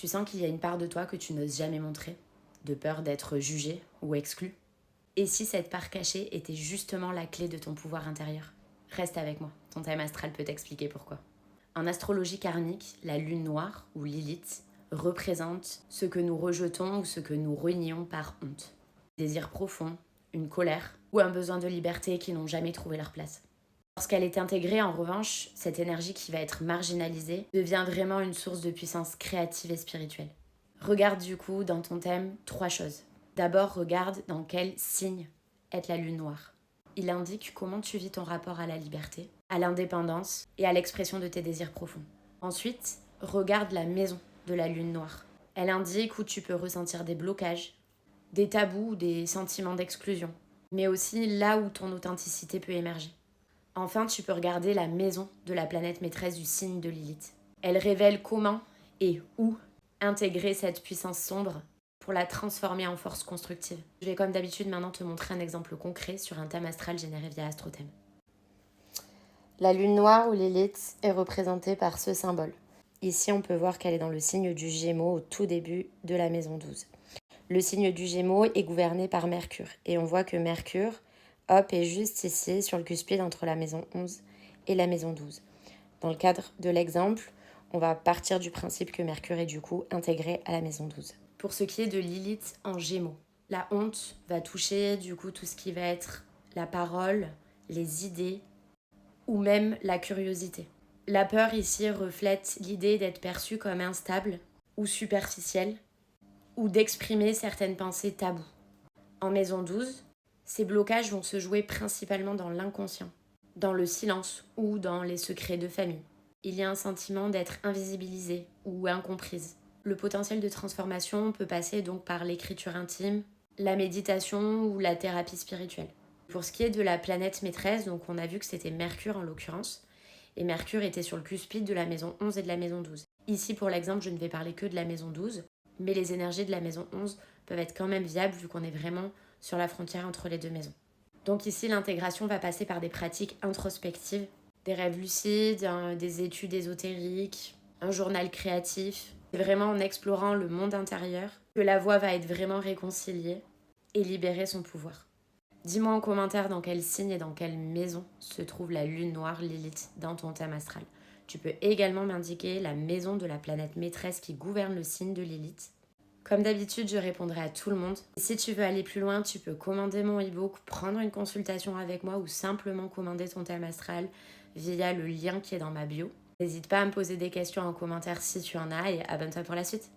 Tu sens qu'il y a une part de toi que tu n'oses jamais montrer, de peur d'être jugé ou exclu. Et si cette part cachée était justement la clé de ton pouvoir intérieur? Reste avec moi, ton thème astral peut t'expliquer pourquoi. En astrologie karmique, la lune noire, ou Lilith, représente ce que nous rejetons ou ce que nous renions par honte. Désir profond, une colère ou un besoin de liberté qui n'ont jamais trouvé leur place. Lorsqu'elle est intégrée, en revanche, cette énergie qui va être marginalisée devient vraiment une source de puissance créative et spirituelle. Regarde du coup dans ton thème 3 choses. D'abord, regarde dans quel signe est la lune noire. Il indique comment tu vis ton rapport à la liberté, à l'indépendance et à l'expression de tes désirs profonds. Ensuite, regarde la maison de la lune noire. Elle indique où tu peux ressentir des blocages, des tabous ou des sentiments d'exclusion, mais aussi là où ton authenticité peut émerger. Enfin, tu peux regarder la maison de la planète maîtresse du signe de Lilith. Elle révèle comment et où intégrer cette puissance sombre pour la transformer en force constructive. Je vais comme d'habitude maintenant te montrer un exemple concret sur un thème astral généré via AstroThème. La lune noire ou Lilith est représentée par ce symbole. Ici, on peut voir qu'elle est dans le signe du Gémeaux au tout début de la maison 12. Le signe du Gémeaux est gouverné par Mercure. Et on voit que Mercure, hop, est juste ici, sur le cuspide entre la maison 11 et la maison 12. Dans le cadre de l'exemple, on va partir du principe que Mercure est du coup intégré à la maison 12. Pour ce qui est de Lilith en Gémeaux, la honte va toucher du coup tout ce qui va être la parole, les idées ou même la curiosité. La peur ici reflète l'idée d'être perçu comme instable ou superficiel ou d'exprimer certaines pensées taboues. En maison 12, ces blocages vont se jouer principalement dans l'inconscient, dans le silence ou dans les secrets de famille. Il y a un sentiment d'être invisibilisé ou incomprise. Le potentiel de transformation peut passer donc par l'écriture intime, la méditation ou la thérapie spirituelle. Pour ce qui est de la planète maîtresse, donc on a vu que c'était Mercure en l'occurrence, et Mercure était sur le cuspide de la maison 11 et de la maison 12. Ici, pour l'exemple, je ne vais parler que de la maison 12, mais les énergies de la maison 11 peuvent être quand même viables vu qu'on est vraiment sur la frontière entre les deux maisons. Donc ici, l'intégration va passer par des pratiques introspectives, des rêves lucides, des études ésotériques, un journal créatif. C'est vraiment en explorant le monde intérieur que la voix va être vraiment réconciliée et libérer son pouvoir. Dis-moi en commentaire dans quel signe et dans quelle maison se trouve la lune noire Lilith dans ton thème astral. Tu peux également m'indiquer la maison de la planète maîtresse qui gouverne le signe de Lilith. Comme d'habitude, je répondrai à tout le monde. Et si tu veux aller plus loin, tu peux commander mon e-book, prendre une consultation avec moi ou simplement commander ton thème astral via le lien qui est dans ma bio. N'hésite pas à me poser des questions en commentaire si tu en as et abonne-toi pour la suite.